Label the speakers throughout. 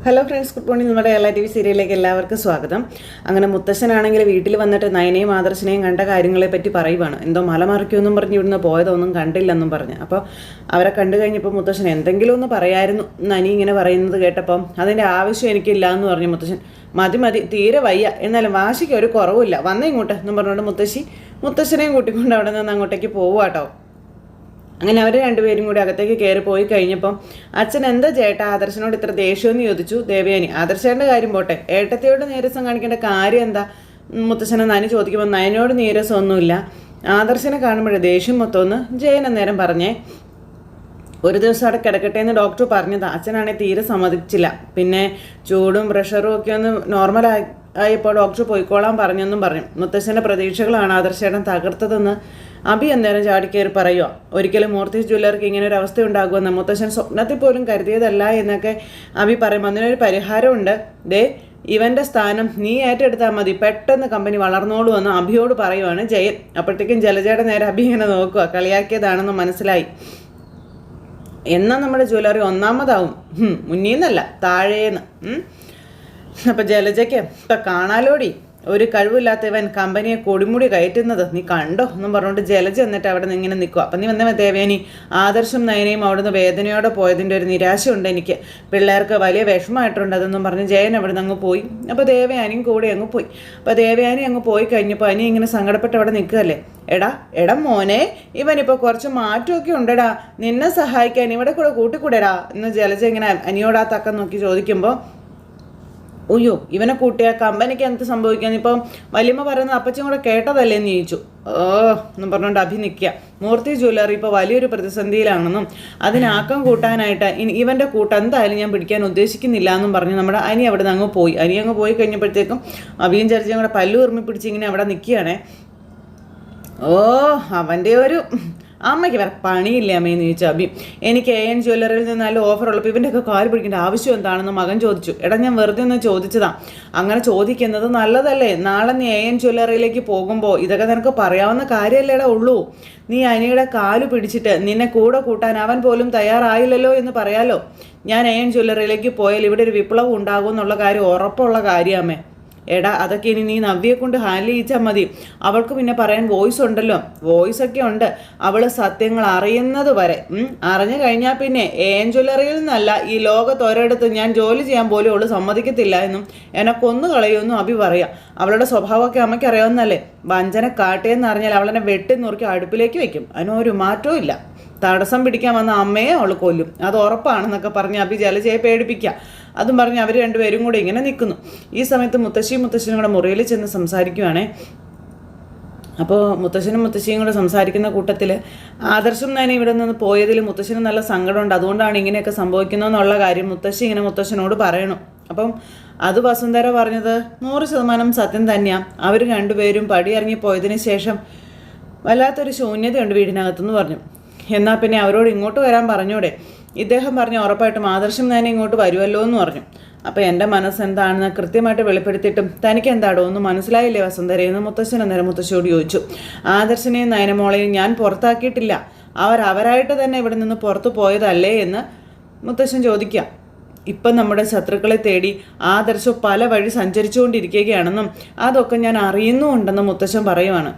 Speaker 1: Hello friends, good morning. നമ്മുടെ എല്ലാ T V സീരിയലിലേക്ക് എല്ലാവർക്കും സ്വാഗതം. അങ്ങനെ മുത്തശ്ശനാണെങ്കിൽ വീട്ടിൽ വന്നിട്ട് നയനയും ആദർശനെയും കണ്ട കാര്യങ്ങളെ പറ്റി പറയുവാണ്. എന്തോ മല മറിക്കുമെന്നും പറഞ്ഞ് ഇവിടുന്ന് പോയതൊന്നും കണ്ടില്ലെന്നും പറഞ്ഞ്. അപ്പോൾ അവരെ കണ്ടു കഴിഞ്ഞപ്പോൾ മുത്തശ്ശൻ എന്തെങ്കിലും ഒന്ന് പറയായിരുന്നു നനി ഇങ്ങനെ പറയുന്നത് കേട്ടപ്പം അതിൻ്റെ ആവശ്യം എനിക്കില്ല എന്ന് പറഞ്ഞു മുത്തശ്ശൻ. മതി തീരെ വയ്യ, എന്നാലും വാശിക്ക് ഒരു കുറവുമില്ല, വന്നേ ഇങ്ങോട്ട് എന്നും പറഞ്ഞുകൊണ്ട് മുത്തശ്ശനെയും കൂട്ടിക്കൊണ്ട് അവിടെ നിന്ന് അങ്ങോട്ടേക്ക് പോവുക. അങ്ങനെ അവർ രണ്ടുപേരും കൂടി അകത്തേക്ക് കയറി പോയി കഴിഞ്ഞപ്പം അച്ഛൻ എന്താ ചേട്ടാ ആദർശനോട് ഇത്ര ദേഷ്യമെന്ന് ചോദിച്ചു ദേവയാനി. ആദർശേൻ്റെ കാര്യം പോട്ടെ, ഏട്ടത്തിയോട് നീരസം കാണിക്കേണ്ട കാര്യം എന്താ മുത്തശ്ശനെ നനി ചോദിക്കുമ്പോൾ നയനോട് നീരസമൊന്നുമില്ല, ആദർശനെ കാണുമ്പോഴേ ദേഷ്യം മൊത്തമെന്ന് ജയൻ അന്നേരം പറഞ്ഞേ. ഒരു ദിവസം അവിടെ കിടക്കട്ടെ എന്ന് ഡോക്ടർ പറഞ്ഞതാ. അച്ഛനാണെങ്കിൽ തീരെ സമ്മതിച്ചില്ല. പിന്നെ ചൂടും പ്രഷറും ഒക്കെ ഒന്ന് നോർമലായപ്പോൾ ഡോക്ടർ പോയിക്കോളാൻ പറഞ്ഞെന്നും പറഞ്ഞു. മുത്തശ്ശൻ്റെ പ്രതീക്ഷകളാണ് ആദർശേട്ടൻ തകർത്തതെന്ന് അഭി അന്നേരം ചാടിക്കയറി പറയുക. ഒരിക്കലും മൂർത്തി ജ്വല്ലർക്ക് ഇങ്ങനെ ഒരു അവസ്ഥ ഉണ്ടാകുമെന്ന് മുത്തശ്ശൻ സ്വപ്നത്തിൽ പോലും കരുതിയതല്ല എന്നൊക്കെ അഭി പറയും. അതിനൊരു പരിഹാരമുണ്ട്. ഇവൻ്റെ സ്ഥാനം നീ ഏറ്റെടുത്താൽ മതി, പെട്ടെന്ന് കമ്പനി വളർന്നോളൂ എന്ന് അഭിയോട് പറയുവാണ് ജയൻ. അപ്പോഴത്തേക്കും ജലജയുടെ നേരെ അഭി ഇങ്ങനെ നോക്കുക, കളിയാക്കിയതാണെന്ന് മനസ്സിലായി. എന്നാൽ നമ്മുടെ ജ്വല്ലറി ഒന്നാമതാവും, മുന്നീന്നല്ല താഴേന്ന്. അപ്പം ജലജയ്ക്ക് ഇപ്പം കാണാലോടി ഒരു കഴിവില്ലാത്തവൻ കമ്പനിയെ കൊടിമുടി കയറ്റുന്നത് നീ കണ്ടോ എന്നും പറഞ്ഞുകൊണ്ട് ജലജ എന്നിട്ട് അവിടെ നിന്ന് ഇങ്ങനെ നിൽക്കുക. അപ്പം നീ വന്ന ദേവേനി ആദർശം നയനയും അവിടുന്ന് വേദനയോടെ പോയതിൻ്റെ ഒരു നിരാശയുണ്ട് എനിക്ക്, പിള്ളേർക്ക് വലിയ വിഷമമായിട്ടുണ്ട് അതെന്നും പറഞ്ഞ് ജയൻ അവിടെ നിന്ന് അങ്ങ് പോയി. അപ്പോൾ ദേവയാനിയും കൂടെ അങ്ങ് പോയി. അപ്പോൾ ദേവയാനി അങ്ങ് പോയി കഴിഞ്ഞപ്പോൾ അനി ഇങ്ങനെ സങ്കടപ്പെട്ട് അവിടെ നിൽക്കുകയല്ലേ. എടാ മോനെ, ഇവനിപ്പോൾ കുറച്ച് മാറ്റമൊക്കെ ഉണ്ടടാ, നിന്നെ സഹായിക്കാൻ ഇവിടെ കൂടെ കൂട്ടിക്കൂടെടാ എന്ന് ജലജ ഇങ്ങനെ അനിയോട് ആ തക്കം നോക്കി ചോദിക്കുമ്പോൾ ഉയ്യോ ഇവനെ കൂട്ടിയ കമ്പനിക്ക് എന്ത് സംഭവിക്കാന്ന് ഇപ്പം വലിയമ്മ പറയുന്നത് അപ്പച്ചും കൂടെ കേട്ടതല്ലേ എന്ന് ചോദിച്ചു. എന്നും പറഞ്ഞുകൊണ്ട് അഭി നിൽക്കുക. മൂർത്തി ജ്വല്ലറി ഇപ്പോൾ വലിയൊരു പ്രതിസന്ധിയിലാണെന്നും അതിനാക്കം കൂട്ടാനായിട്ട് ഇവൻ്റെ കൂട്ടം എന്തായാലും ഞാൻ പിടിക്കാൻ ഉദ്ദേശിക്കുന്നില്ല എന്നും പറഞ്ഞ് നമ്മുടെ അനി അവിടെ നിന്ന് അങ്ങ് പോയി. അനി അങ്ങ് പോയി കഴിഞ്ഞപ്പോഴത്തേക്കും അഭിയും ചർച്ചയും കൂടെ പല്ലു ഉറുമി പിടിച്ച് ഇങ്ങനെ അവിടെ നിൽക്കുകയാണേ. അവൻ്റെ ഒരു അമ്മയ്ക്ക് വേറെ പണിയില്ലേ അമ്മയെന്ന് ചോദിച്ചു അഭി. എനിക്ക് AN ജ്വല്ലറിയിൽ നിന്ന് നല്ല ഓഫർ ഉള്ളപ്പോൾ ഇവൻ്റെയൊക്കെ കാല് പിടിക്കേണ്ട ആവശ്യം എന്താണെന്ന് മകൻ ചോദിച്ചു. ഞാൻ വെറുതെ ഒന്ന് ചോദിച്ചതാ, അങ്ങനെ ചോദിക്കുന്നത് നല്ലതല്ലേ? നാളെ നീ AN ജ്വല്ലറിയിലേക്ക് പോകുമ്പോൾ ഇതൊക്കെ നിനക്ക് പറയാവുന്ന കാര്യമല്ലേടാ ഉള്ളൂ. നീ അനിയുടെ കാല് പിടിച്ചിട്ട് നിന്നെ കൂടെ കൂട്ടാൻ അവൻ പോലും തയ്യാറായില്ലല്ലോ എന്ന് പറയാലോ. ഞാൻ AN ജ്വല്ലറിയിലേക്ക് പോയാൽ ഇവിടെ ഒരു വിപ്ലവം ഉണ്ടാകും എന്നുള്ള കാര്യം ഉറപ്പുള്ള കാര്യമേ. അതൊക്കെ ഇനി നീ നവ്യയെ കൊണ്ട് ഹാൻഡിൽ ചെയ്യിച്ചാൽ മതി. അവൾക്ക് പിന്നെ പറയാൻ വോയിസ് ഉണ്ടല്ലോ, വോയിസൊക്കെ ഉണ്ട്. അവൾ സത്യങ്ങൾ അറിയുന്നത് വരെ അറിഞ്ഞു കഴിഞ്ഞാൽ പിന്നെ AN ജ്വല്ലറിയിൽ നിന്നല്ല ഈ ലോകത്തൊരിടത്ത് ഞാൻ ജോലി ചെയ്യാൻ പോലും അവൾ സമ്മതിക്കത്തില്ല എന്നും എന്നെ കൊന്നു കളയുമെന്നും അഭി പറയാം. അവളുടെ സ്വഭാവമൊക്കെ അമ്മയ്ക്ക് അറിയാവുന്നല്ലേ. വഞ്ചന കാട്ടിയെന്ന് അറിഞ്ഞാൽ അവളെന്നെ വെട്ടി നുറുക്കി അടുപ്പിലേക്ക് വെക്കും, അതിനൊരു മാറ്റവും ഇല്ല. തടസ്സം പിടിക്കാൻ വന്ന അമ്മയെ അവൾ കൊല്ലും, അത് ഉറപ്പാണെന്നൊക്കെ പറഞ്ഞ് അഭി ജലജയെ പേടിപ്പിക്കുക. അതും പറഞ്ഞ് അവർ രണ്ടുപേരും കൂടെ ഇങ്ങനെ നിൽക്കുന്നു. ഈ സമയത്ത് മുത്തശ്ശിയും കൂടെ മുറിയിൽ ചെന്ന് സംസാരിക്കുവാണേ. അപ്പോൾ മുത്തശ്ശിയും കൂടെ സംസാരിക്കുന്ന കൂട്ടത്തിൽ ആദർശം തന്നെ ഇവിടെ നിന്ന് പോയതിൽ മുത്തശ്ശിന് നല്ല സങ്കടമുണ്ട്, അതുകൊണ്ടാണ് ഇങ്ങനെയൊക്കെ സംഭവിക്കുന്നതെന്നുള്ള കാര്യം മുത്തശ്ശി ഇങ്ങനെ മുത്തശ്ശനോട് പറയണം. അപ്പം അത് വസുന്ധര പറഞ്ഞത് 100% സത്യം തന്നെയാണ്. അവർ രണ്ടുപേരും പടിയിറങ്ങിപ്പോയതിന് ശേഷം വല്ലാത്തൊരു ശൂന്യതയുണ്ട് വീടിനകത്തെന്ന് പറഞ്ഞു. എന്നാൽ പിന്നെ അവരോട് ഇങ്ങോട്ട് വരാൻ പറഞ്ഞൂടെ? ഇദ്ദേഹം പറഞ്ഞു ഉറപ്പായിട്ടും ആദർശം തന്നെ ഇങ്ങോട്ട് വരുമല്ലോ എന്ന് പറഞ്ഞു. അപ്പോൾ എൻ്റെ മനസ്സെന്താണെന്ന് കൃത്യമായിട്ട് വെളിപ്പെടുത്തിയിട്ടും തനിക്ക് എന്താടോ ഒന്നും മനസ്സിലായില്ലേ വസുന്ധരയെന്ന് മുത്തശ്ശൻ അന്നേരം മുത്തശ്ശിയോട് ചോദിച്ചു. ആദർശനെയും നയനമോളെയും ഞാൻ പുറത്താക്കിയിട്ടില്ല, അവരായിട്ട് തന്നെ ഇവിടെ നിന്ന് പുറത്തു പോയതല്ലേ എന്ന് മുത്തശ്ശൻ ചോദിക്കുക. ഇപ്പം നമ്മുടെ ശത്രുക്കളെ തേടി ആദർശം പല വഴി സഞ്ചരിച്ചുകൊണ്ടിരിക്കുകയാണെന്നും അതൊക്കെ ഞാൻ അറിയുന്നുമുണ്ടെന്നും മുത്തശ്ശൻ പറയുവാണ്.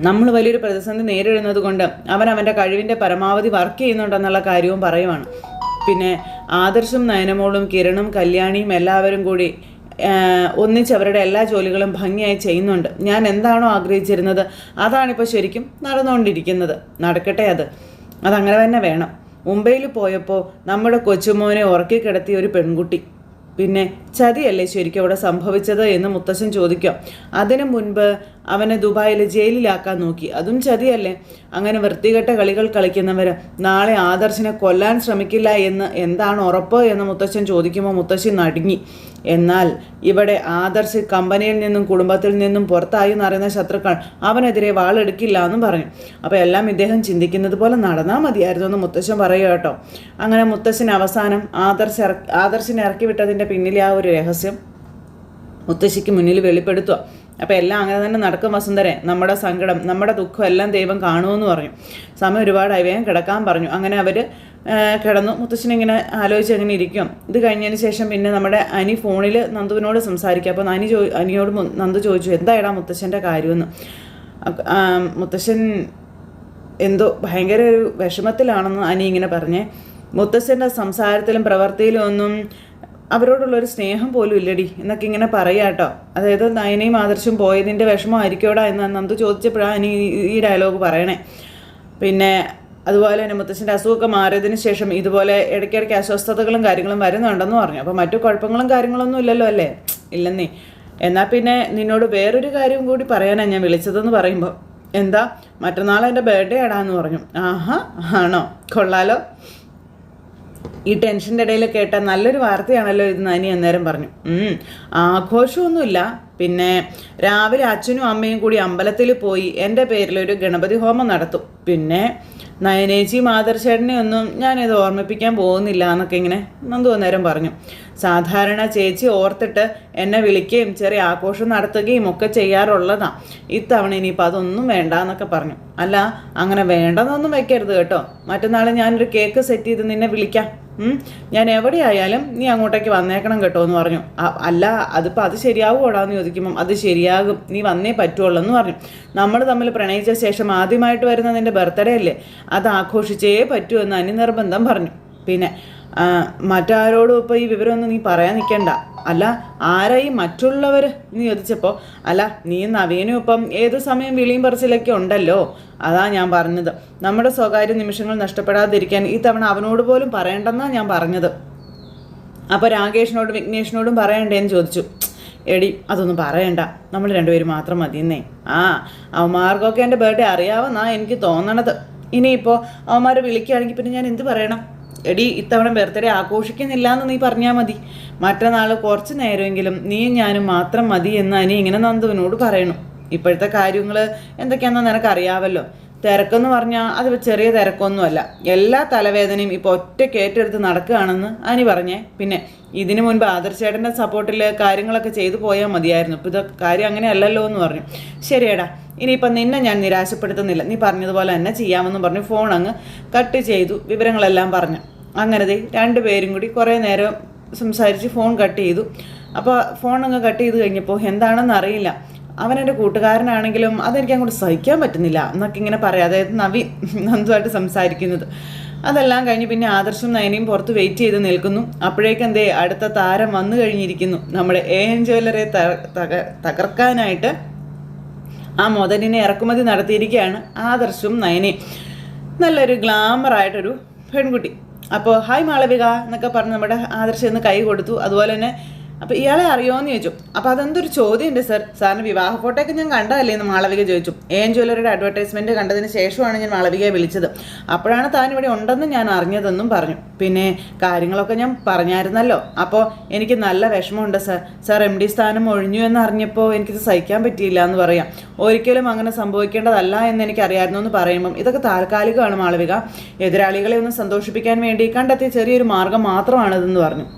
Speaker 1: നമ്മൾ വലിയൊരു പ്രതിസന്ധി നേരിടുന്നത് കൊണ്ട് അവൻ്റെ കഴിവിൻ്റെ പരമാവധി വർക്ക് ചെയ്യുന്നുണ്ടെന്നുള്ള കാര്യവും പറയുവാണ്. പിന്നെ ആദർശും നയനമോളും കിരണും കല്യാണിയും എല്ലാവരും കൂടി ഒന്നിച്ച് അവരുടെ എല്ലാ ജോലികളും ഭംഗിയായി ചെയ്യുന്നുണ്ട്. ഞാൻ എന്താണോ ആഗ്രഹിച്ചിരുന്നത് അതാണിപ്പോൾ ശരിക്കും നടന്നുകൊണ്ടിരിക്കുന്നത്. നടക്കട്ടെ, അതങ്ങനെ തന്നെ വേണം. മുംബൈയിൽ പോയപ്പോൾ നമ്മുടെ കൊച്ചുമോനെ ഉറക്കിക്കിടത്തിയ ഒരു പെൺകുട്ടി, പിന്നെ ചതിയല്ലേ ശരിക്കും അവിടെ സംഭവിച്ചത് എന്ന് മുത്തശ്ശൻ ചോദിക്കാം. അതിനു മുൻപ് അവനെ ദുബായിൽ ജയിലിലാക്കാൻ നോക്കി, അതും ചതിയല്ലേ? അങ്ങനെ വൃത്തികെട്ട കളികൾ കളിക്കുന്നവർ നാളെ ആദർശിനെ കൊല്ലാൻ ശ്രമിക്കില്ല എന്ന് എന്താണ് ഉറപ്പ് എന്ന് മുത്തശ്ശൻ ചോദിക്കുമ്പോൾ മുത്തശ്ശി നടുങ്ങി. എന്നാൽ ഇവിടെ ആദർശ് കമ്പനിയിൽ നിന്നും കുടുംബത്തിൽ നിന്നും പുറത്തായി എന്നറിയുന്ന ശത്രുക്കൾ അവനെതിരെ വാളെടുക്കില്ല എന്നും പറഞ്ഞു. അപ്പോൾ എല്ലാം ഇദ്ദേഹം ചിന്തിക്കുന്നത് പോലെ നടന്നാൽ മതിയായിരുന്നു എന്ന് മുത്തശ്ശൻ പറയുക കേട്ടോ. അങ്ങനെ മുത്തശ്ശൻ അവസാനം ആദർശിനെ ഇറക്കി വിട്ടതിൻ്റെ പിന്നിലെ ആ ഒരു രഹസ്യം മുത്തശ്ശിക്ക് മുന്നിൽ വെളിപ്പെടുത്തുക. അപ്പോൾ എല്ലാം അങ്ങനെ തന്നെ നടക്കും വസുന്ധരെ. നമ്മുടെ സങ്കടം, നമ്മുടെ ദുഃഖം എല്ലാം ദൈവം കാണുമെന്ന് പറഞ്ഞു. സമയം ഒരുപാടായി, വേഗം കിടക്കാൻ പറഞ്ഞു. അങ്ങനെ അവർ കിടന്നു. മുത്തശ്ശനിങ്ങനെ ആലോചിച്ച് അങ്ങനെ ഇരിക്കും. ഇത് കഴിഞ്ഞതിന് ശേഷം പിന്നെ നമ്മുടെ അനി ഫോണിൽ നന്ദുവിനോട് സംസാരിക്കുക. അപ്പോൾ അനിയോട് നന്ദു ചോദിച്ചു, എന്തായിടാ മുത്തശ്ശൻ്റെ കാര്യമെന്ന്. മുത്തശ്ശൻ എന്തോ ഭയങ്കര ഒരു വിഷമത്തിലാണെന്ന് അനി ഇങ്ങനെ പറഞ്ഞേ. മുത്തശ്ശൻ്റെ സംസാരത്തിലും പ്രവൃത്തിയിലും ഒന്നും അവരോടുള്ളൊരു സ്നേഹം പോലും ഇല്ലടി എന്നൊക്കെ ഇങ്ങനെ പറയുക കേട്ടോ. അതായത് നയനയും ആദർശം പോയതിൻ്റെ വിഷമമായിരിക്കോടാ എന്ന് നന്ദു ചോദിച്ചപ്പോഴാണ് അനി ഈ ഡയലോഗ് പറയണേ. പിന്നെ അതുപോലെ തന്നെ മുത്തശ്ശൻ്റെ അസുഖമൊക്കെ മാറിയതിന് ശേഷം ഇതുപോലെ ഇടയ്ക്കിടയ്ക്ക് അസ്വസ്ഥതകളും കാര്യങ്ങളും വരുന്നുണ്ടെന്ന് പറഞ്ഞു. അപ്പോൾ മറ്റു കുഴപ്പങ്ങളും കാര്യങ്ങളൊന്നും ഇല്ലല്ലോ അല്ലേ? ഇല്ലെന്നേ. എന്നാൽ പിന്നെ നിന്നോട് വേറൊരു കാര്യം കൂടി പറയാനാണ് ഞാൻ വിളിച്ചതെന്ന് പറയുമ്പോൾ, എന്താ, മറ്റന്നാൾ എൻ്റെ ബർത്ത്ഡേ ആടാന്ന് പറഞ്ഞു. ആഹാ, ആണോ, കൊള്ളാലോ. ഈ ടെൻഷൻ്റെ ഇടയിൽ കേട്ട നല്ലൊരു വാർത്തയാണല്ലോ ഇതെന്ന് അനി അന്നേരം പറഞ്ഞു. ആഘോഷമൊന്നുമില്ല, പിന്നെ രാവിലെ അച്ഛനും അമ്മയും കൂടി അമ്പലത്തിൽ പോയി എൻ്റെ പേരിലൊരു ഗണപതി ഹോമം നടത്തും. പിന്നെ നയനേച്ചിയും ആദർശേട്ടനെയും ഒന്നും ഞാനിത് ഓർമ്മിപ്പിക്കാൻ പോകുന്നില്ല എന്നൊക്കെ ഇങ്ങനെ നന്ദു അന്നേരം പറഞ്ഞു. സാധാരണ ചേച്ചി ഓർത്തിട്ട് എന്നെ വിളിക്കുകയും ചെറിയ ആഘോഷം നടത്തുകയും ഒക്കെ ചെയ്യാറുള്ളതാണ്. ഇത്തവണ ഇനിയിപ്പോൾ അതൊന്നും വേണ്ട എന്നൊക്കെ പറഞ്ഞു. അല്ല, അങ്ങനെ വേണ്ടെന്നൊന്നും വെക്കരുത് കേട്ടോ. മറ്റന്നാൾ ഞാനൊരു കേക്ക് സെറ്റ് ചെയ്ത് നിന്നെ വിളിക്കാം. ഞാൻ എവിടെയായാലും നീ അങ്ങോട്ടേക്ക് വന്നേക്കണം കേട്ടോ എന്ന് പറഞ്ഞു. അല്ല, അതിപ്പോൾ അത് ശരിയാവുമോടാന്ന് ചോദിക്കുമ്പം അത് ശരിയാകും, നീ വന്നേ പറ്റുള്ളൂ എന്ന് പറഞ്ഞു. നമ്മൾ തമ്മിൽ പ്രണയിച്ച ശേഷം ആദ്യമായിട്ട് വരുന്ന നിൻ്റെ ബർത്ത്ഡേ അല്ലേ, അത് ആഘോഷിച്ചേ പറ്റൂ എന്ന് അനി നിർബന്ധം പറഞ്ഞു. പിന്നെ മറ്റാരോടും ഇപ്പോൾ ഈ വിവരമൊന്നും നീ പറയാൻ നിൽക്കണ്ട. അല്ല, ആരായി മറ്റുള്ളവർ എന്ന് ചോദിച്ചപ്പോൾ, അല്ല നീ നവീനും ഇപ്പം ഏതു സമയം വിളിയും പറിച്ചിലൊക്കെ ഉണ്ടല്ലോ, അതാ ഞാൻ പറഞ്ഞത്. നമ്മുടെ സ്വകാര്യ നിമിഷങ്ങൾ നഷ്ടപ്പെടാതിരിക്കാൻ ഈ തവണ അവനോട് പോലും പറയണ്ടെന്നാണ് ഞാൻ പറഞ്ഞത്. അപ്പോൾ രാകേഷിനോടും വിഘ്നേഷിനോടും പറയണ്ടേന്ന് ചോദിച്ചു. എടി, അതൊന്നും പറയണ്ട, നമ്മൾ രണ്ടുപേരും മാത്രം മതിയെന്നേ. അവന്മാർക്കൊക്കെ എൻ്റെ ബർത്ത്ഡേ അറിയാമെന്നാ എനിക്ക് തോന്നണത്. ഇനിയിപ്പോൾ അവന്മാർ വിളിക്കുകയാണെങ്കിൽ പിന്നെ ഞാൻ എന്ത് പറയണം? എടി, ഇത്തവണ ബർത്ത്ഡേ ആഘോഷിക്കുന്നില്ല എന്ന് നീ പറഞ്ഞാൽ മതി. മറ്റന്നാൾ കുറച്ച് നേരമെങ്കിലും നീയും ഞാനും മാത്രം മതി എന്ന് അനി ഇങ്ങനെ നന്ദുവിനോട് പറയണു. ഇപ്പോഴത്തെ കാര്യങ്ങൾ എന്തൊക്കെയാണെന്ന് നിനക്കറിയാവല്ലോ. തിരക്കെന്ന് പറഞ്ഞാൽ അത് ചെറിയ തിരക്കൊന്നുമല്ല. എല്ലാ തലവേദനയും ഇപ്പോൾ ഒറ്റയ്ക്ക് ഏറ്റെടുത്ത് നടക്കുകയാണെന്ന് അനി പറഞ്ഞേ. പിന്നെ ഇതിനു മുൻപ് ആദർശേട്ടൻ്റെ സപ്പോർട്ടിൽ കാര്യങ്ങളൊക്കെ ചെയ്തു പോയാൽ മതിയായിരുന്നു. ഇപ്പോൾ ഇത് കാര്യം അങ്ങനെ അല്ലല്ലോ എന്ന് പറഞ്ഞു. ശരിയടാ, ഇനിയിപ്പം നിന്നെ ഞാൻ നിരാശപ്പെടുത്തുന്നില്ല, നീ പറഞ്ഞതുപോലെ തന്നെ ചെയ്യാമെന്ന് പറഞ്ഞു ഫോൺ അങ്ങ് കട്ട് ചെയ്തു. വിവരങ്ങളെല്ലാം പറഞ്ഞു. അങ്ങനെ രണ്ടുപേരും കൂടി കുറേ നേരം സംസാരിച്ച് ഫോൺ കട്ട് ചെയ്തു. അപ്പോൾ ഫോൺ അങ്ങ് കട്ട് ചെയ്ത് കഴിഞ്ഞപ്പോൾ എന്താണെന്ന് അറിയില്ല, അവനെൻ്റെ കൂട്ടുകാരനാണെങ്കിലും അതെനിക്ക് അങ്ങോട്ട് സഹിക്കാൻ പറ്റുന്നില്ല എന്നൊക്കെ ഇങ്ങനെ പറയാം. അതായത് നന്ദുമായിട്ട് സംസാരിക്കുന്നത്. അതെല്ലാം കഴിഞ്ഞ് പിന്നെ ആദർശം നയനയും പുറത്ത് വെയിറ്റ് ചെയ്ത് നിൽക്കുന്നു. അപ്പോഴേക്കെന്തേ അടുത്ത താരം വന്നു കഴിഞ്ഞിരിക്കുന്നു. നമ്മുടെ AN ജ്വല്ലറിയെ തകർക്കാനായിട്ട് ആ മുതലിനെ ഇറക്കുമതി നടത്തിയിരിക്കുകയാണ് ആദർശവും നയനയും. നല്ലൊരു ഗ്ലാമറായിട്ടൊരു പെൺകുട്ടി. അപ്പോൾ ഹായ് മാളവിക എന്നൊക്കെ പറഞ്ഞ് നമ്മുടെ ആദർശം ഇന്ന് കൈ കൊടുത്തു. അതുപോലെ തന്നെ അപ്പോൾ ഇയാളെ അറിയുമോയെന്ന് ചോദിച്ചു. അപ്പോൾ അതെന്തൊരു ചോദ്യമുണ്ട് സാർ, സാറിന് വിവാഹ ഫോട്ടോയൊക്കെ ഞാൻ കണ്ടതല്ലേ എന്ന് മാളവിക ചോദിച്ചു. AN ജ്വല്ലറിയുടെ അഡ്വർടൈസ്മെൻറ്റ് കണ്ടതിന് ശേഷമാണ് ഞാൻ മാളവികയെ വിളിച്ചത്. അപ്പോഴാണ് താൻ ഇവിടെ ഉണ്ടെന്ന് ഞാൻ അറിഞ്ഞതെന്നും പറഞ്ഞു. പിന്നെ കാര്യങ്ങളൊക്കെ ഞാൻ പറഞ്ഞായിരുന്നല്ലോ. അപ്പോൾ എനിക്ക് നല്ല വിഷമമുണ്ട് സാർ MD സ്ഥാനം ഒഴിഞ്ഞു എന്ന് അറിഞ്ഞപ്പോൾ എനിക്കിത് സഹിക്കാൻ പറ്റിയില്ല എന്ന് പറയാം. ഒരിക്കലും അങ്ങനെ സംഭവിക്കേണ്ടതല്ല എന്ന് എനിക്കറിയായിരുന്നു എന്ന് പറയുമ്പം ഇതൊക്കെ താൽക്കാലികമാണ് മാളവിക. എതിരാളികളെ ഒന്ന് സന്തോഷിപ്പിക്കാൻ വേണ്ടി കണ്ടെത്തിയ ചെറിയൊരു മാർഗം മാത്രമാണിതെന്ന് പറഞ്ഞു.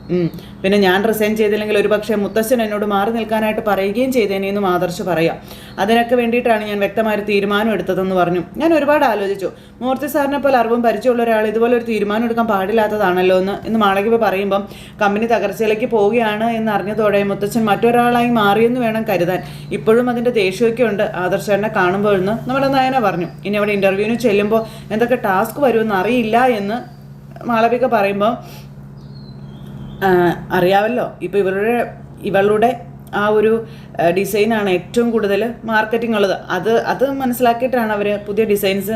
Speaker 1: പിന്നെ ഞാൻ റിസൈൻ ചെയ്തില്ലെങ്കിൽ ഒരു പക്ഷേ മുത്തശ്ശൻ എന്നോട് മാറി നിൽക്കാനായിട്ട് പറയുകയും ചെയ്തേനെന്നും ആദർശ് പറയാം. അതിനൊക്കെ വേണ്ടിയിട്ടാണ് ഞാൻ വ്യക്തമായൊരു തീരുമാനം എടുത്തതെന്ന് പറഞ്ഞു. ഞാൻ ഒരുപാട് ആലോചിച്ചു. മൂർത്തി സാറിനെ പോലെ അറിവും പരിചയമുള്ള ഒരാൾ ഇതുപോലെ ഒരു തീരുമാനം എടുക്കാൻ പാടില്ലാത്തതാണല്ലോ എന്ന് മാളവിക പറയുമ്പം കമ്പനി തകർച്ചയിലേക്ക് പോവുകയാണ് എന്ന് അറിഞ്ഞതോടെ മുത്തച്ഛൻ മറ്റൊരാളായി മാറിയെന്ന് വേണം കരുതാൻ. ഇപ്പോഴും അതിൻ്റെ ദേഷ്യമൊക്കെ ഉണ്ട് ആദർശനെ കാണുമ്പോൾ എന്ന് നമ്മുടെ നയന പറഞ്ഞു. ഇനി അവിടെ ഇൻ്റർവ്യൂവിന് ചെല്ലുമ്പോൾ എന്തൊക്കെ ടാസ്ക് വരുമെന്ന് അറിയില്ല എന്ന് മാളവിക പറയുമ്പോൾ അറിയാമല്ലോ, ഇപ്പോൾ ഇവളുടെ ആ ഒരു ഡിസൈനാണ് ഏറ്റവും കൂടുതൽ മാർക്കറ്റിംഗ് ഉള്ളത്. അത് മനസ്സിലാക്കിയിട്ടാണ് അവർ പുതിയ ഡിസൈൻസ്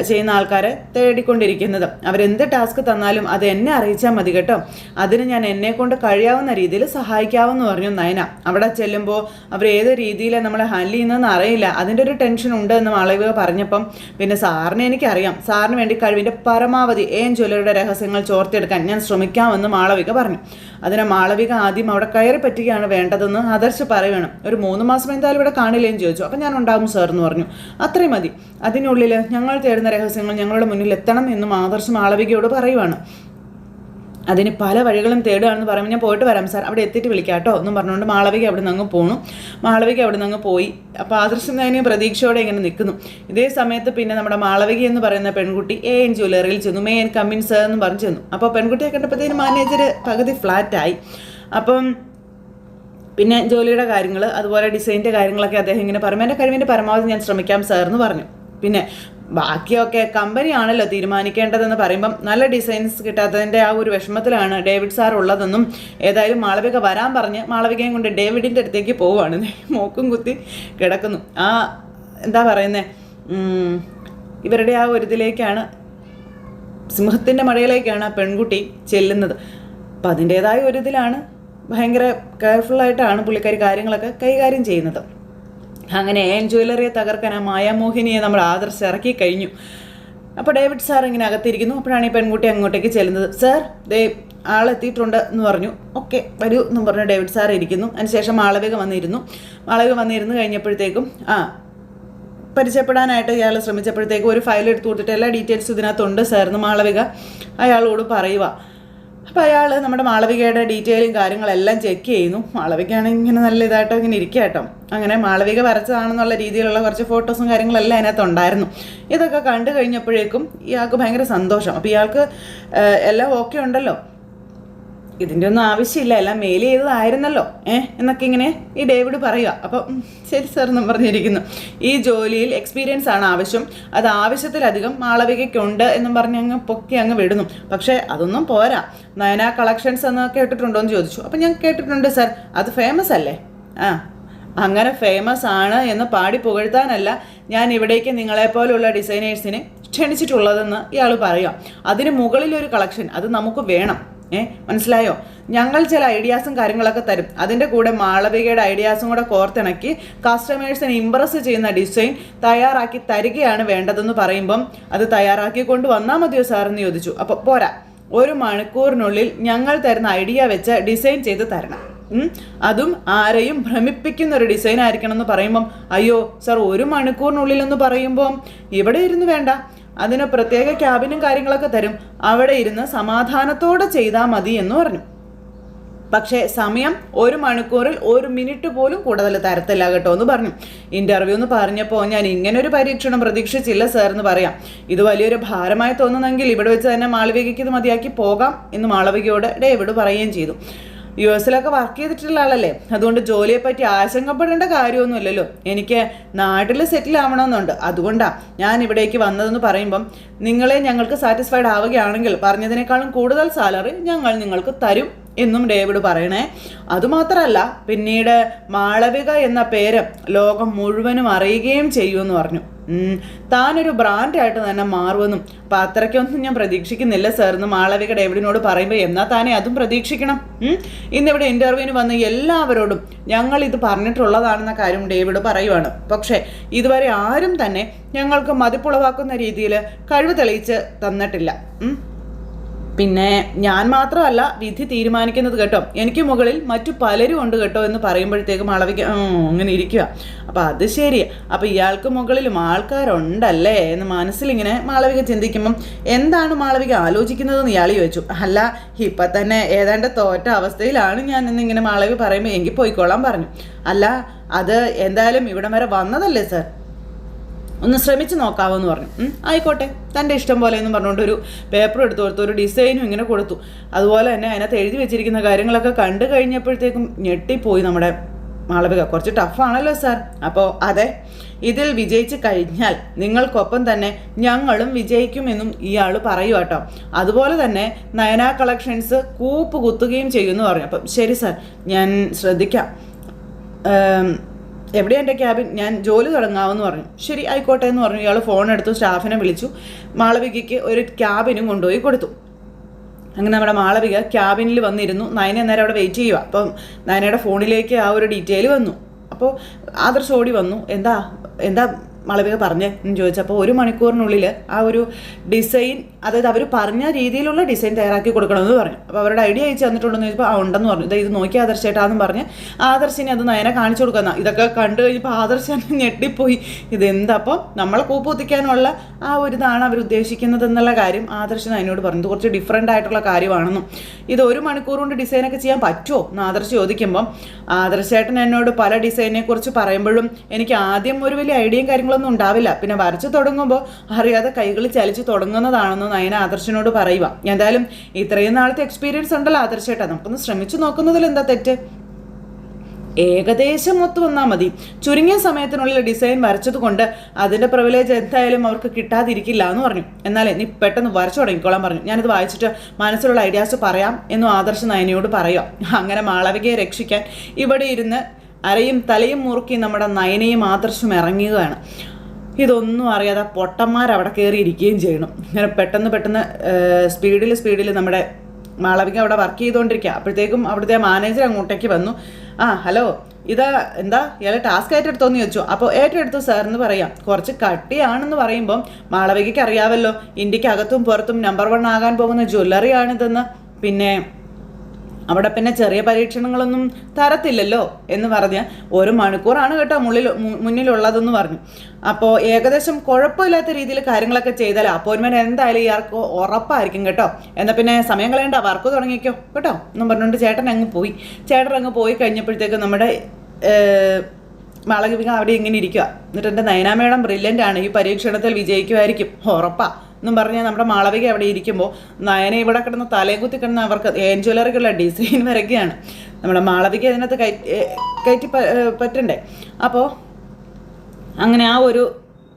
Speaker 1: ചെയ്യുന്ന ആൾക്കാരെ തേടിക്കൊണ്ടിരിക്കുന്നത്. അവരെന്ത് ടാസ്ക് തന്നാലും അത് എന്നെ അറിയിച്ചാൽ മതി കേട്ടോ, അതിന് ഞാൻ എന്നെക്കൊണ്ട് കഴിയാവുന്ന രീതിയിൽ സഹായിക്കാമെന്ന് പറഞ്ഞു നയന. അവിടെ ചെല്ലുമ്പോൾ അവർ ഏത് രീതിയിലാണ് നമ്മളെ ഹാൻഡിൽ ചെയ്യുന്നതെന്ന് അറിയില്ല, അതിൻ്റെ ഒരു ടെൻഷൻ ഉണ്ട് എന്ന് മാളവിക പറഞ്ഞപ്പം പിന്നെ സാറിനെ എനിക്കറിയാം, സാറിന് വേണ്ടി കഴിവിൻ്റെ പരമാവധി AN ജ്വല്ലറിയുടെ രഹസ്യങ്ങൾ ചോർത്തെടുക്കാൻ ഞാൻ ശ്രമിക്കാമെന്ന് മാളവിക പറഞ്ഞു. അതിനെ മാളവിക ആദ്യം അവിടെ കയറി പറ്റുകയാണ് വേണ്ടതെന്ന് ആദർശ് പറയുകയാണ്. ഒരു 3 മാസം എന്തായാലും ഇവിടെ കാണില്ലേന്ന് ചോദിച്ചു. അപ്പം ഞാൻ ഉണ്ടാവും സാർ എന്ന് പറഞ്ഞു. അത്രയും മതി, അതിനുള്ളിൽ ഞങ്ങൾ തേടുന്ന രഹസ്യങ്ങൾ ഞങ്ങളുടെ മുന്നിൽ എത്തണം എന്നും ആദർശ് മാളവികയോട് പറയുവാണ്. അതിന് പല വഴികളും തേടുകയാണെന്ന് പറയുമ്പോൾ ഞാൻ പോയിട്ട് വരാം സാർ, അവിടെ എത്തിയിട്ട് വിളിക്കാം കേട്ടോ എന്നും പറഞ്ഞുകൊണ്ട് മാളവിക അവിടെ നിന്ന് അങ്ങ് പോണു. മാളവിക അവിടെ നിന്ന് അങ്ങ് പോയി. അപ്പോൾ ആദർശം അതിന് പ്രതീക്ഷയോടെ ഇങ്ങനെ നിൽക്കുന്നു. ഇതേ സമയത്ത് പിന്നെ നമ്മുടെ മാളവിക എന്ന് പറയുന്ന പെൺകുട്ടി AN ജ്വല്ലറിയിൽ ചെന്നു. മേ എൻ കമ്മിൻ സർ എന്ന് പറഞ്ഞു ചെന്നു. അപ്പോൾ പെൺകുട്ടിയെ കണ്ടപ്പോഴത്തേന് മാനേജർ പകുതി ഫ്ലാറ്റായി. അപ്പം പിന്നെ ജോലിയുടെ കാര്യങ്ങൾ അതുപോലെ ഡിസൈനിൻ്റെ കാര്യങ്ങളൊക്കെ അദ്ദേഹം ഇങ്ങനെ പറയും. എൻ്റെ കഴിവിൻ്റെ പരമാവധി ഞാൻ ശ്രമിക്കാം സാർ എന്ന് പറഞ്ഞു. പിന്നെ ബാക്കിയൊക്കെ കമ്പനിയാണല്ലോ തീരുമാനിക്കേണ്ടതെന്ന് പറയുമ്പം നല്ല ഡിസൈൻസ് കിട്ടാത്തതിൻ്റെ ആ ഒരു വിഷമത്തിലാണ് ഡേവിഡ് സാർ ഉള്ളതെന്നും ഏതായാലും മാളവിക വരാൻ പറഞ്ഞ് മാളവികയും കൊണ്ട് ഡേവിഡിൻ്റെ അടുത്തേക്ക് പോവുകയാണ്. മോക്കും കുത്തി കിടക്കുന്നു. എന്താ പറയുന്നത്, ഇവരുടെ ആ ഒരു ഇതിലേക്കാണ്, സിംഹത്തിൻ്റെ മടയിലേക്കാണ് ആ പെൺകുട്ടി ചെല്ലുന്നത്. അപ്പം അതിൻ്റേതായ ഒരു ഇതിലാണ് ഭയങ്കര കെയർഫുള്ളായിട്ടാണ് പുള്ളിക്കാരി കാര്യങ്ങളൊക്കെ കൈകാര്യം ചെയ്യുന്നത്. അങ്ങനെ AN ജ്വല്ലറിയെ തകർക്കാൻ ആ മായാമോഹിനിയെ നമ്മൾ ആദർശ് ഇറക്കി കഴിഞ്ഞു. അപ്പോൾ ഡേവിഡ് സാർ ഇങ്ങനെ അകത്തിരിക്കുന്നു. അപ്പോഴാണ് ഈ പെൺകുട്ടി അങ്ങോട്ടേക്ക് ചെല്ലുന്നത്. സാർ ദേ ആളെത്തിയിട്ടുണ്ട് എന്ന് പറഞ്ഞു. ഓക്കെ വരൂ എന്നും പറഞ്ഞു ഡേവിഡ് സാർ ഇരിക്കുന്നു. അതിനുശേഷം മാളവിക വന്നിരുന്നു കഴിഞ്ഞപ്പോഴത്തേക്കും പരിചയപ്പെടാനായിട്ട് ഇയാൾ ശ്രമിച്ചപ്പോഴത്തേക്കും ഒരു ഫയൽ എടുത്തു കൊടുത്തിട്ട് എല്ലാ ഡീറ്റെയിൽസും ഇതിനകത്തുണ്ട് സാർ എന്ന് മാളവിക അയാളോട് പറയുക. അപ്പോൾ അയാൾ നമ്മുടെ മാളവികയുടെ ഡീറ്റെയിലും കാര്യങ്ങളെല്ലാം ചെക്ക് ചെയ്യുന്നു. മാളവികയാണെങ്കിൽ ഇങ്ങനെ നല്ല ഇതായിട്ടോ ഇങ്ങനെ ഇരിക്കുക കേട്ടോ. അങ്ങനെ മാളവിക വരച്ചതാണെന്നുള്ള രീതിയിലുള്ള കുറച്ച് ഫോട്ടോസും കാര്യങ്ങളെല്ലാം അതിനകത്ത് ഉണ്ടായിരുന്നു. ഇതൊക്കെ കണ്ടു കഴിഞ്ഞപ്പോഴേക്കും ഇയാൾക്ക് ഭയങ്കര സന്തോഷം. അപ്പോൾ ഇയാൾക്ക് എല്ലാം ഓക്കെ ഉണ്ടല്ലോ, ഇതിൻ്റെ ഒന്നും ആവശ്യമില്ല, എല്ലാം മെയിൽ ചെയ്തതായിരുന്നല്ലോ എന്നൊക്കെ ഇങ്ങനെ ഈ ഡേവിഡ് പറയുക. അപ്പം ശരി സാർ എന്നും പറഞ്ഞിരിക്കുന്നു. ഈ ജോലിയിൽ എക്സ്പീരിയൻസ് ആണ് ആവശ്യം, അത് ആവശ്യത്തിലധികം മാളവികയ്ക്കുണ്ട് എന്നും പറഞ്ഞ് അങ്ങ് പൊക്കി അങ്ങ് വിടുന്നു. പക്ഷേ അതൊന്നും പോരാ. നയന കളക്ഷൻസ് എന്ന് കേട്ടിട്ടുണ്ടോ എന്ന് ചോദിച്ചു. അപ്പം ഞാൻ കേട്ടിട്ടുണ്ട് സാർ, അത് ഫേമസ് അല്ലേ? അങ്ങനെ ഫേമസ് ആണ് എന്ന് പാടി പുകഴ്ത്താനല്ല ഞാൻ ഇവിടേക്ക് നിങ്ങളെപ്പോലുള്ള ഡിസൈനേഴ്സിനെ ക്ഷണിച്ചിട്ടുള്ളതെന്ന് ഇയാൾ പറയാം. അതിന് മുകളിലൊരു കളക്ഷൻ അത് നമുക്ക് വേണം. മനസ്സിലായോ? ഞങ്ങൾ ചില ഐഡിയാസും കാര്യങ്ങളൊക്കെ തരും, അതിൻ്റെ കൂടെ മാളവികയുടെ ഐഡിയാസും കൂടെ കോർത്തിണക്കി കസ്റ്റമേഴ്സിനെ ഇംപ്രസ് ചെയ്യുന്ന ഡിസൈൻ തയ്യാറാക്കി തരികയാണ് വേണ്ടതെന്ന് പറയുമ്പം അത് തയ്യാറാക്കി കൊണ്ട് വന്നാൽ മതിയോ സാറെന്ന് ചോദിച്ചു. അപ്പോൾ പോരാ, 1 മണിക്കൂറിനുള്ളിൽ ഞങ്ങൾ തരുന്ന ഐഡിയ വെച്ച് ഡിസൈൻ ചെയ്ത് തരണം, അതും ആരെയും ഭ്രമിപ്പിക്കുന്ന ഒരു ഡിസൈൻ ആയിരിക്കണം എന്ന് പറയുമ്പം അയ്യോ സാർ 1 മണിക്കൂറിനുള്ളിൽ എന്ന് പറയുമ്പം ഇവിടെ ഇരുന്ന് വേണ്ട, അതിന് പ്രത്യേക ക്യാബിനും കാര്യങ്ങളൊക്കെ തരും, അവിടെ ഇരുന്ന് സമാധാനത്തോടെ ചെയ്താൽ മതി എന്ന് പറഞ്ഞു. പക്ഷേ സമയം 1 മണിക്കൂറിൽ 1 മിനിറ്റ് പോലും കൂടുതൽ തരത്തില്ല കേട്ടോ എന്ന് പറഞ്ഞു. ഇൻ്റർവ്യൂ എന്ന് പറഞ്ഞപ്പോൾ ഞാൻ ഇങ്ങനൊരു പരീക്ഷണം പ്രതീക്ഷിച്ചില്ല സാർ എന്ന് പറയാം. ഇത് വലിയൊരു ഭാരമായി തോന്നുന്നെങ്കിൽ ഇവിടെ വെച്ച് തന്നെ മാളവികയ്ക്ക് ഇത് മതിയാക്കി പോകാം എന്ന് മാളവികയോട് ഡേവിഡ് പറയുകയും ചെയ്തു. US വർക്ക് ചെയ്തിട്ടുള്ള ആളല്ലേ, അതുകൊണ്ട് ജോലിയെപ്പറ്റി ആശങ്കപ്പെടേണ്ട കാര്യമൊന്നുമില്ലല്ലോ. എനിക്ക് നാട്ടിൽ സെറ്റിൽ ആവണമെന്നുണ്ട്, അതുകൊണ്ടാണ് ഞാൻ ഇവിടേക്ക് വന്നതെന്ന് പറയുമ്പം നിങ്ങളെ ഞങ്ങൾക്ക് സാറ്റിസ്ഫൈഡ് ആവുകയാണെങ്കിൽ പറഞ്ഞതിനേക്കാളും കൂടുതൽ സാലറി ഞങ്ങൾ നിങ്ങൾക്ക് തരും എന്നും ഡേവിഡ് പറയണേ. അതുമാത്രമല്ല പിന്നീട് മാളവിക എന്ന പേര് ലോകം മുഴുവനും അറിയുകയും ചെയ്യുമെന്ന് പറഞ്ഞു. താനൊരു ബ്രാൻഡായിട്ട് തന്നെ മാറുമെന്നും. അപ്പം അത്രയ്ക്കൊന്നും ഞാൻ പ്രതീക്ഷിക്കുന്നില്ല സാർ എന്ന് മാളവിക ഡേവിഡിനോട് പറയുമ്പോൾ എന്നാൽ താനെ അതും പ്രതീക്ഷിക്കണം. ഇന്നിവിടെ ഇൻ്റർവ്യൂവിന് വന്ന് എല്ലാവരോടും ഞങ്ങൾ ഇത് പറഞ്ഞിട്ടുള്ളതാണെന്ന കാര്യം ഡേവിഡ് പറയുവാണ്. പക്ഷേ ഇതുവരെ ആരും തന്നെ ഞങ്ങൾക്ക് മതിപ്പുളവാക്കുന്ന രീതിയിൽ കഴിവ് തെളിയിച്ച് തന്നിട്ടില്ല. പിന്നെ ഞാൻ മാത്രമല്ല വിധി തീരുമാനിക്കുന്നത് കേട്ടോ, എനിക്ക് മുകളിൽ മറ്റു പലരും ഉണ്ട് കേട്ടോ എന്ന് പറയുമ്പോഴത്തേക്കും മാളവിക അങ്ങനെ ഇരിക്കുക. അപ്പം അത് ശരി, അപ്പം ഇയാൾക്ക് മുകളിലും ആൾക്കാരുണ്ടല്ലേ എന്ന് മനസ്സിലിങ്ങനെ മാളവിക ചിന്തിക്കുമ്പം എന്താണ് മാളവിക ആലോചിക്കുന്നതെന്ന് ഇയാൾ ചോദിച്ചു. അല്ല ഇപ്പം തന്നെ ഏതാണ്ട് തോറ്റ അവസ്ഥയിലാണ് ഞാൻ എന്നിങ്ങനെ മാളവിക പറയുമ്പോൾ എങ്കിൽ പോയിക്കോളാൻ പറഞ്ഞു. അല്ല അത് എന്തായാലും ഇവിടം വരെ വന്നതല്ലേ സാർ, ഒന്ന് ശ്രമിച്ച് നോക്കാവെന്ന് പറഞ്ഞു. ആയിക്കോട്ടെ തൻ്റെ ഇഷ്ടം പോലെ എന്ന് പറഞ്ഞുകൊണ്ട് ഒരു പേപ്പർ എടുത്തു കൊടുത്തു, ഒരു ഡിസൈനും ഇങ്ങനെ കൊടുത്തു. അതുപോലെ തന്നെ അതിനകത്ത് എഴുതി വെച്ചിരിക്കുന്ന കാര്യങ്ങളൊക്കെ കണ്ടു കഴിഞ്ഞപ്പോഴത്തേക്കും ഞെട്ടിപ്പോയി നമ്മുടെ മാളവിക. കുറച്ച് ടഫാണല്ലോ സാർ. അപ്പോൾ അതെ, ഇതിൽ വിജയിച്ച് കഴിഞ്ഞാൽ നിങ്ങൾക്കൊപ്പം തന്നെ ഞങ്ങളും വിജയിക്കുമെന്നും ഇയാൾ പറയുക കേട്ടോ. അതുപോലെ തന്നെ നയന കളക്ഷൻസ് കൂപ്പ് കുത്തുകയും ചെയ്യുമെന്ന് പറഞ്ഞു. അപ്പം ശരി സാർ, ഞാൻ ശ്രദ്ധിക്കാം. എവിടെയാണ് എൻ്റെ ക്യാബിൻ, ഞാൻ ജോലി തുടങ്ങാമെന്ന് പറഞ്ഞു. ശരി ആയിക്കോട്ടെ എന്ന് പറഞ്ഞു. ഇയാൾ ഫോൺ എടുത്തു, സ്റ്റാഫിനെ വിളിച്ചു, മാളവികയ്ക്ക് ഒരു ക്യാബിനും കൊണ്ടുപോയി കൊടുത്തു. അങ്ങനെ നമ്മുടെ മാളവിക ക്യാബിനിൽ വന്നിരുന്നു. നയന നേരം അവിടെ വെയിറ്റ് ചെയ്യുക. അപ്പം നയനയുടെ ഫോണിലേക്ക് ആ ഒരു ഡീറ്റെയിൽ വന്നു. അപ്പോൾ ആദർശ് ഓടി വന്നു. എന്താ മാളവിക പറഞ്ഞേ എന്ന് ചോദിച്ചപ്പോൾ 1 മണിക്കൂറിനുള്ളിൽ ആ ഒരു ഡിസൈൻ, അതായത് അവർ പറഞ്ഞ രീതിയിലുള്ള ഡിസൈൻ തയ്യാറാക്കി കൊടുക്കണമെന്ന് പറഞ്ഞു. അപ്പോൾ അവരുടെ ഐഡിയ അയച്ചു തന്നിട്ടുണ്ടെന്ന് ചോദിച്ചപ്പോൾ ഉണ്ടെന്ന് പറഞ്ഞു. ഇത് നോക്കി ആദർശേട്ടാന്ന് പറഞ്ഞ് ആദർശിനെ അത് നയനെ കാണിച്ചു കൊടുക്കുന്ന. ഇതൊക്കെ കണ്ടു കഴിഞ്ഞപ്പോൾ ആദർശൻ ഞെട്ടിപ്പോയി. ഇതെന്താ അപ്പോൾ നമ്മളെ കൂപ്പുത്തിക്കാനുള്ള ആ ഒരു ഇതാണ് അവർ ഉദ്ദേശിക്കുന്നത് എന്നുള്ള കാര്യം ആദർശൻ അതിനോട് പറഞ്ഞു. ഇത് കുറച്ച് ഡിഫറെൻ്റ് ആയിട്ടുള്ള കാര്യമാണെന്നും ഇത് 1 മണിക്കൂർ കൊണ്ട് ഡിസൈനൊക്കെ ചെയ്യാൻ പറ്റുമോ എന്ന് ആദർശ് ചോദിക്കുമ്പം ആദർശേട്ടൻ എന്നോട് പല ഡിസൈനെ കുറിച്ച് പറയുമ്പോഴും എനിക്ക് ആദ്യം ഒരു വലിയ ഐഡിയയും കാര്യങ്ങളൊന്നും ഉണ്ടാവില്ല, പിന്നെ വരച്ച് തുടങ്ങുമ്പോൾ അറിയാതെ കൈകൾ ചലിച്ച് തുടങ്ങുന്നതാണെന്ന് നയന ആദർശനോട് പറയുക. എന്തായാലും ഇത്രയും നാളത്തെ എക്സ്പീരിയൻസ് ഉണ്ടല്ലോ ആദർശേട്ടാ, നമുക്കൊന്ന് ശ്രമിച്ചു നോക്കുന്നതിൽ എന്താ തെറ്റ്? ഏകദേശം ഒത്തു വന്നാൽ മതി. ചുരുങ്ങിയ സമയത്തിനുള്ളിൽ ഡിസൈൻ വരച്ചത് കൊണ്ട് അതിൻ്റെ പ്രിവിലേജ് എന്തായാലും അവർക്ക് കിട്ടാതിരിക്കില്ല എന്ന് പറഞ്ഞു. എന്നാലേ നീ പെട്ടെന്ന് വരച്ചു തുടങ്ങിക്കോളാൻ പറഞ്ഞു. ഞാനിത് വായിച്ചിട്ട് മനസ്സിലുള്ള ഐഡിയാസ് പറയാം എന്നും ആദർശ് നയനയോട് പറയുക. അങ്ങനെ മാളവികയെ രക്ഷിക്കാൻ ഇവിടെ ഇരുന്ന് അരയും തലയും മുറുക്കി നമ്മുടെ നയനയും ആദർശും ഇറങ്ങുകയാണ്. ഇതൊന്നും അറിയാതെ പൊട്ടന്മാരവിടെ കയറിയിരിക്കുകയും ചെയ്യണം. ഇങ്ങനെ പെട്ടെന്ന് സ്പീഡിൽ നമ്മുടെ മാളവിക അവിടെ വർക്ക് ചെയ്തുകൊണ്ടിരിക്കുക. അപ്പോഴത്തേക്കും അവിടുത്തെ മാനേജർ അങ്ങോട്ടേക്ക് വന്നു. ഹലോ, ഇതാ എന്താ ഇയാൾ ടാസ്ക് ഏറ്റെടുത്തോന്ന് ചോദിച്ചു. അപ്പോൾ ഏറ്റെടുത്തു സാർ എന്ന് പറയാം. കുറച്ച് കട്ടിയാണെന്ന് പറയുമ്പം മാളവികയ്ക്ക് അറിയാമല്ലോ ഇന്ത്യക്ക് അകത്തും പുറത്തും നമ്പർ 1 ആകാൻ പോകുന്ന ജ്വല്ലറിയാണിതെന്ന്. പിന്നെ അവിടെ പിന്നെ ചെറിയ പരീക്ഷണങ്ങളൊന്നും തരത്തില്ലല്ലോ എന്ന് പറഞ്ഞ് 1 മണിക്കൂറാണ് കേട്ടോ മുന്നിലുള്ളതെന്ന് പറഞ്ഞു. അപ്പോൾ ഏകദേശം കുഴപ്പമില്ലാത്ത രീതിയിൽ കാര്യങ്ങളൊക്കെ ചെയ്താൽ അപ്പോയിൻമെൻറ്റ് എന്തായാലും ഇയാൾക്ക് ഉറപ്പായിരിക്കും കേട്ടോ. എന്നാൽ പിന്നെ സമയം കളയണ്ട, വർക്ക് തുടങ്ങിക്കോ കേട്ടോ എന്നും പറഞ്ഞുകൊണ്ട് ചേട്ടൻ അങ്ങ് പോയി കഴിഞ്ഞപ്പോഴത്തേക്ക് നമ്മുടെ മാളവിക അവിടെ ഇങ്ങനെ ഇരിക്കുക. എന്നിട്ട് എൻ്റെ നയന മേഡം ബ്രില്യൻ്റ് ആണ്, ഈ പരീക്ഷണത്തിൽ വിജയിക്കുമായിരിക്കും ഉറപ്പാ എന്നും പറഞ്ഞാൽ നമ്മുടെ മാളവിക അവിടെ ഇരിക്കുമ്പോൾ നയന ഇവിടെ കിടന്ന് തലയും കുത്തി കിടന്ന് അവർക്ക് ജ്വല്ലറിക്കുള്ള ഡിസൈൻ വരയ്ക്കുകയാണ്. നമ്മുടെ മാളവിക അതിനകത്ത് കയറ്റി പറ്റണ്ടേ. അപ്പോൾ അങ്ങനെ ആ ഒരു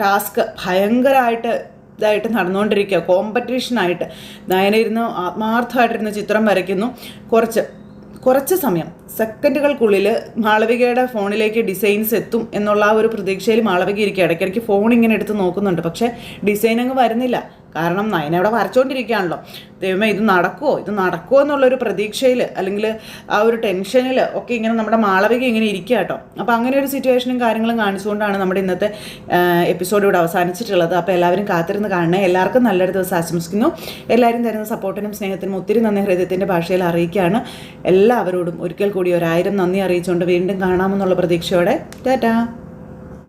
Speaker 1: ടാസ്ക് ഭയങ്കരമായിട്ട് ഇതായിട്ട് നടന്നുകൊണ്ടിരിക്കുക, കോമ്പറ്റീഷനായിട്ട്. നയന ഇരുന്ന് ആത്മാർത്ഥമായിട്ടിരുന്ന് ചിത്രം വരയ്ക്കുന്നു. കുറച്ച് സമയം സെക്കൻഡുകൾക്കുള്ളിൽ മാളവികയുടെ ഫോണിലേക്ക് ഡിസൈൻസ് എത്തും എന്നുള്ള ആ ഒരു പ്രതീക്ഷയിൽ മാളവിക ഇരിക്കുക. ഇടയ്ക്കിടയ്ക്ക് ഫോൺ ഇങ്ങനെ എടുത്ത് നോക്കുന്നുണ്ട്, പക്ഷേ ഡിസൈൻ അങ്ങ് വരുന്നില്ല. കാരണം നയന അവിടെ വരച്ചുകൊണ്ടിരിക്കുകയാണല്ലോ. ദൈവമേ ഇത് നടക്കുമോ എന്നുള്ളൊരു പ്രതീക്ഷയിൽ അല്ലെങ്കിൽ ആ ഒരു ടെൻഷനിൽ ഒക്കെ ഇങ്ങനെ നമ്മുടെ മാളവിക ഇങ്ങനെ ഇരിക്കുക കേട്ടോ. അപ്പോൾ അങ്ങനെ ഒരു സിറ്റുവേഷനും കാര്യങ്ങളും കാണിച്ചുകൊണ്ടാണ് നമ്മുടെ ഇന്നത്തെ എപ്പിസോഡ് ഇവിടെ അവസാനിച്ചിട്ടുള്ളത്. അപ്പോൾ എല്ലാവരും കാത്തിരുന്ന് കാണണേ. എല്ലാവർക്കും നല്ലൊരു ദിവസം ആശംസിക്കുന്നു. എല്ലാവരും തരുന്ന സപ്പോർട്ടിനും സ്നേഹത്തിനും ഒത്തിരി നന്ദി ഹൃദയത്തിൻ്റെ ഭാഷയിൽ അറിയിക്കുകയാണ്. എല്ലാവരോടും ഒരിക്കൽ കൂടി 1000 നന്ദി അറിയിച്ചുകൊണ്ട് വീണ്ടും കാണാമെന്നുള്ള പ്രതീക്ഷയോടെ ടാറ്റാ.